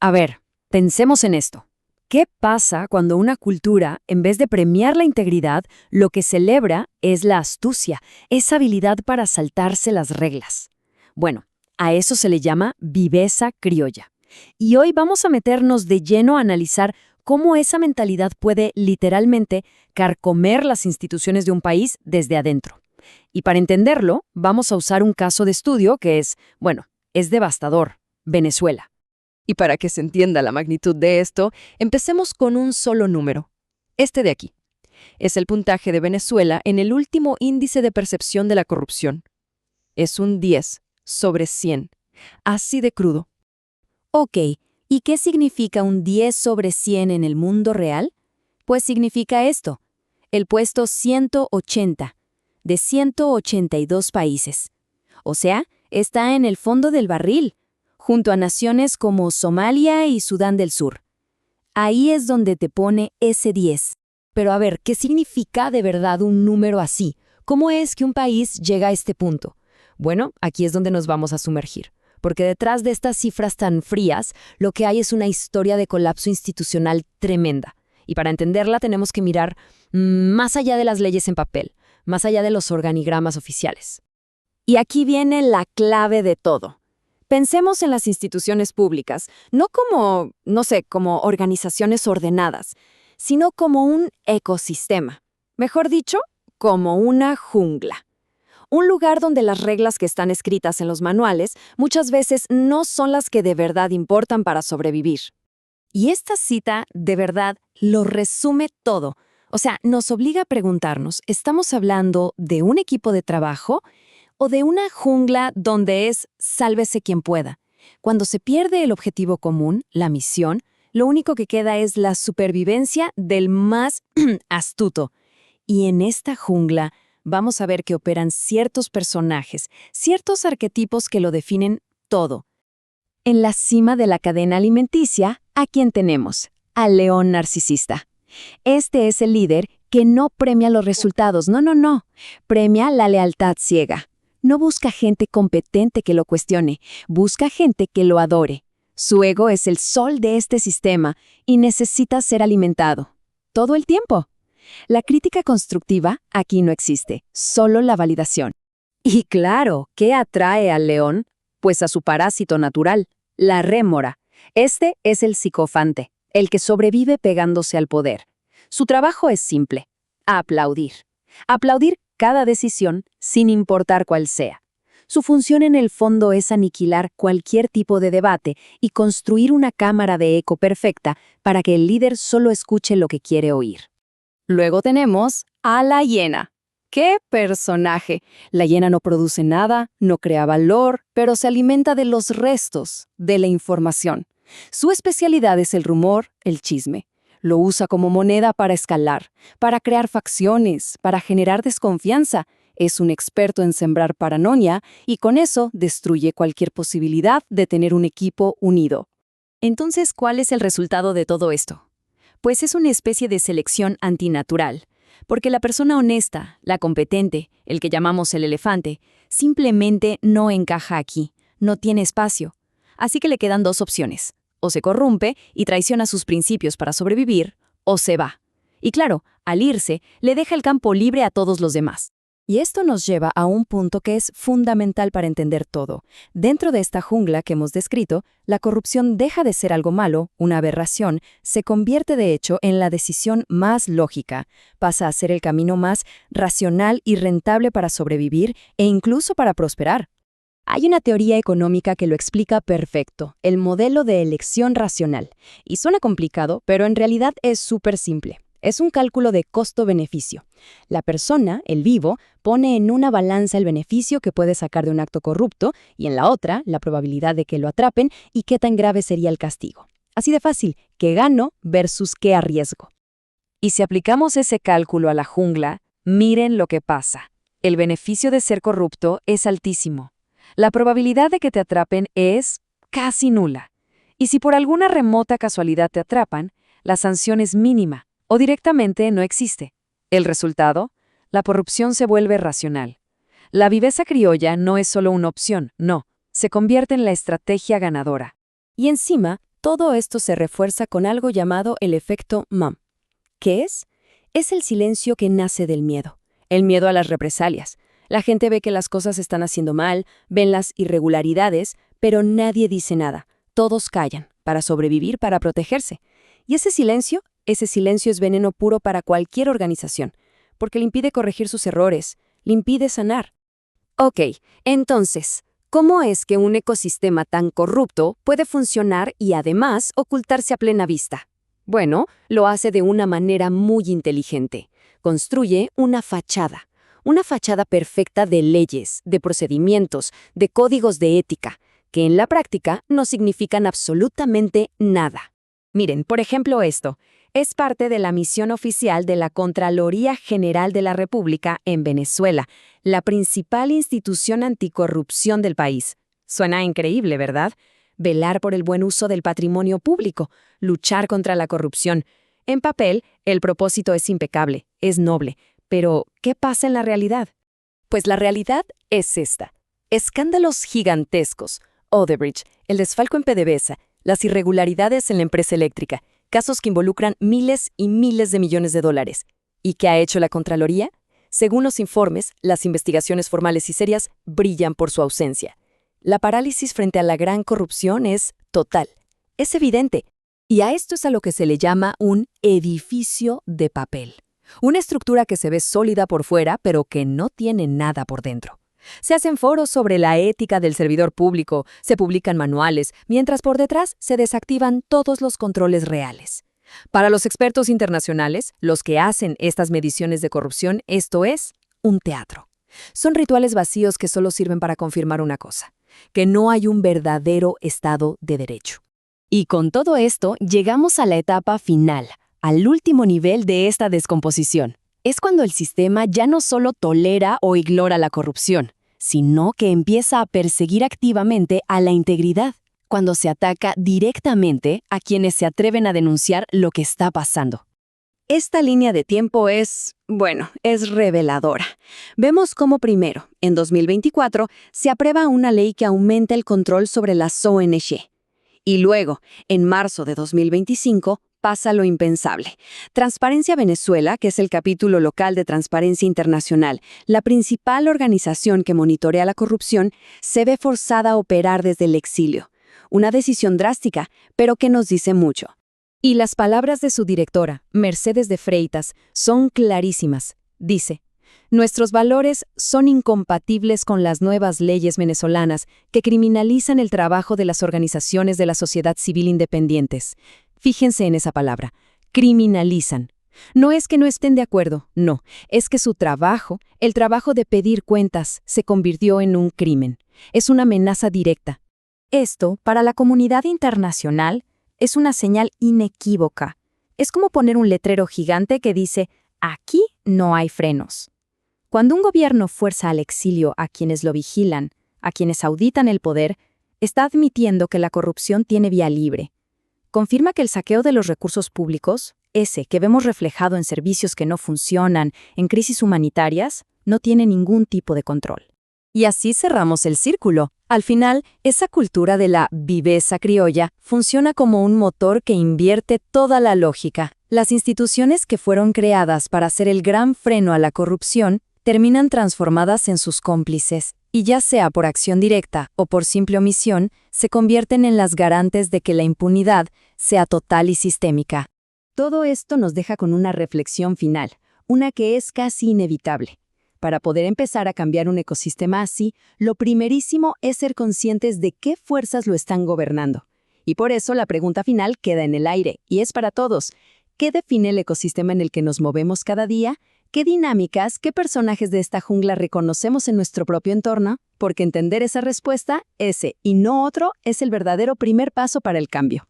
A ver, pensemos en esto. ¿Qué pasa cuando una cultura, en vez de premiar la integridad, lo que celebra es la astucia, esa habilidad para saltarse las reglas? Bueno, a eso se le llama viveza criolla. Y hoy vamos a meternos de lleno a analizar cómo esa mentalidad puede literalmente carcomer las instituciones de un país desde adentro. Y para entenderlo, vamos a usar un caso de estudio que es devastador: Venezuela. Y para que se entienda la magnitud de esto, empecemos con un solo número. Este de aquí. Es el puntaje de Venezuela en el último índice de percepción de la corrupción. Es un 10 sobre 100. Así de crudo. Ok, ¿y qué significa un 10 sobre 100 en el mundo real? Pues significa esto: el puesto 180 de 182 países. O sea, está en el fondo del barril, junto a naciones como Somalia y Sudán del Sur. Ahí es donde te pone ese 10. Pero a ver, ¿qué significa de verdad un número así? ¿Cómo es que un país llega a este punto? Bueno, aquí es donde nos vamos a sumergir, porque detrás de estas cifras tan frías, lo que hay es una historia de colapso institucional tremenda. Y para entenderla tenemos que mirar más allá de las leyes en papel, más allá de los organigramas oficiales. Y aquí viene la clave de todo. Pensemos en las instituciones públicas, no como, como organizaciones ordenadas, sino como un ecosistema. Mejor dicho, como una jungla. Un lugar donde las reglas que están escritas en los manuales muchas veces no son las que de verdad importan para sobrevivir. Y esta cita, de verdad, lo resume todo. O sea, nos obliga a preguntarnos, ¿estamos hablando de un equipo de trabajo o de una jungla donde es sálvese quien pueda? Cuando se pierde el objetivo común, la misión, lo único que queda es la supervivencia del más astuto. Y en esta jungla vamos a ver que operan ciertos personajes, ciertos arquetipos que lo definen todo. En la cima de la cadena alimenticia, ¿a quién tenemos? Al león narcisista. Este es el líder que no premia los resultados, no. Premia la lealtad ciega. No busca gente competente que lo cuestione, busca gente que lo adore. Su ego es el sol de este sistema y necesita ser alimentado. Todo el tiempo. La crítica constructiva aquí no existe, solo la validación. Y claro, ¿qué atrae al león? Pues a su parásito natural, la rémora. Este es el psicofante, el que sobrevive pegándose al poder. Su trabajo es simple: aplaudir. Aplaudir cada decisión, sin importar cuál sea. Su función en el fondo es aniquilar cualquier tipo de debate y construir una cámara de eco perfecta para que el líder solo escuche lo que quiere oír. Luego tenemos a la hiena. ¡Qué personaje! La hiena no produce nada, no crea valor, pero se alimenta de los restos, de la información. Su especialidad es el rumor, el chisme. Lo usa como moneda para escalar, para crear facciones, para generar desconfianza. Es un experto en sembrar paranoia y con eso destruye cualquier posibilidad de tener un equipo unido. Entonces, ¿cuál es el resultado de todo esto? Pues es una especie de selección antinatural, porque la persona honesta, la competente, el que llamamos el elefante, simplemente no encaja aquí, no tiene espacio. Así que le quedan dos opciones: o se corrompe y traiciona sus principios para sobrevivir, o se va. Y claro, al irse, le deja el campo libre a todos los demás. Y esto nos lleva a un punto que es fundamental para entender todo. Dentro de esta jungla que hemos descrito, la corrupción deja de ser algo malo, una aberración, se convierte de hecho en la decisión más lógica, pasa a ser el camino más racional y rentable para sobrevivir e incluso para prosperar. Hay una teoría económica que lo explica perfecto, el modelo de elección racional. Y suena complicado, pero en realidad es súper simple. Es un cálculo de costo-beneficio. La persona, el vivo, pone en una balanza el beneficio que puede sacar de un acto corrupto y en la otra la probabilidad de que lo atrapen y qué tan grave sería el castigo. Así de fácil, qué gano versus qué arriesgo. Y si aplicamos ese cálculo a la jungla, miren lo que pasa. El beneficio de ser corrupto es altísimo. La probabilidad de que te atrapen es casi nula. Y si por alguna remota casualidad te atrapan, la sanción es mínima o directamente no existe. El resultado: la corrupción se vuelve racional. La viveza criolla no es solo una opción, no, se convierte en la estrategia ganadora. Y encima, Todo esto se refuerza con algo llamado el efecto MAM. ¿Qué es? Es el silencio que nace del miedo. El miedo a las represalias. La gente ve que las cosas se están haciendo mal, ven las irregularidades, pero nadie dice nada. Todos callan, para sobrevivir, para protegerse. Y ese silencio es veneno puro para cualquier organización, porque le impide corregir sus errores, le impide sanar. Ok, entonces, ¿cómo es que un ecosistema tan corrupto puede funcionar y además ocultarse a plena vista? Bueno, lo hace de una manera muy inteligente. Construye una fachada perfecta de leyes, de procedimientos, de códigos de ética, que en la práctica no significan absolutamente nada. Miren, por ejemplo esto. Es parte de la misión oficial de la Contraloría General de la República en Venezuela, la principal institución anticorrupción del país. Suena increíble, ¿verdad? Velar por el buen uso del patrimonio público, luchar contra la corrupción. En papel, el propósito es impecable, es noble. Pero, ¿qué pasa en la realidad? Pues la realidad es esta. Escándalos gigantescos. Odebrecht, el desfalco en PDVSA, las irregularidades en la empresa eléctrica, casos que involucran miles y miles de millones de dólares. ¿Y qué ha hecho la Contraloría? Según los informes, las investigaciones formales y serias brillan por su ausencia. La parálisis frente a la gran corrupción es total. Es evidente. Y a esto es a lo que se le llama un edificio de papel. Una estructura que se ve sólida por fuera, pero que no tiene nada por dentro. Se hacen foros sobre la ética del servidor público, se publican manuales, mientras por detrás se desactivan todos los controles reales. Para los expertos internacionales, los que hacen estas mediciones de corrupción, esto es un teatro. Son rituales vacíos que solo sirven para confirmar una cosa, que no hay un verdadero Estado de Derecho. Y con todo esto, llegamos a la etapa final, al último nivel de esta descomposición. Es cuando el sistema ya no solo tolera o ignora la corrupción, sino que empieza a perseguir activamente a la integridad, cuando se ataca directamente a quienes se atreven a denunciar lo que está pasando. Esta línea de tiempo es reveladora. Vemos cómo primero, en 2024, se aprueba una ley que aumenta el control sobre las ONG. Y luego, en marzo de 2025, pasa lo impensable. Transparencia Venezuela, que es el capítulo local de Transparencia Internacional, la principal organización que monitorea la corrupción, se ve forzada a operar desde el exilio. Una decisión drástica, pero que nos dice mucho. Y las palabras de su directora, Mercedes de Freitas, son clarísimas. Dice: nuestros valores son incompatibles con las nuevas leyes venezolanas que criminalizan el trabajo de las organizaciones de la sociedad civil independientes. Fíjense en esa palabra, criminalizan. No es que no estén de acuerdo, no, es que su trabajo, el trabajo de pedir cuentas, se convirtió en un crimen. Es una amenaza directa. Esto, para la comunidad internacional, es una señal inequívoca. Es como poner un letrero gigante que dice: aquí no hay frenos. Cuando un gobierno fuerza al exilio a quienes lo vigilan, a quienes auditan el poder, está admitiendo que la corrupción tiene vía libre. Confirma que el saqueo de los recursos públicos, ese que vemos reflejado en servicios que no funcionan, en crisis humanitarias, no tiene ningún tipo de control. Y así cerramos el círculo. Al final, esa cultura de la viveza criolla funciona como un motor que invierte toda la lógica. Las instituciones que fueron creadas para ser el gran freno a la corrupción terminan transformadas en sus cómplices, y ya sea por acción directa o por simple omisión, se convierten en las garantes de que la impunidad sea total y sistémica. Todo esto nos deja con una reflexión final, una que es casi inevitable. Para poder empezar a cambiar un ecosistema así, lo primerísimo es ser conscientes de qué fuerzas lo están gobernando. Y por eso la pregunta final queda en el aire, y es para todos. ¿Qué define el ecosistema en el que nos movemos cada día? ¿Qué dinámicas, qué personajes de esta jungla reconocemos en nuestro propio entorno? Porque entender esa respuesta, ese y no otro, es el verdadero primer paso para el cambio.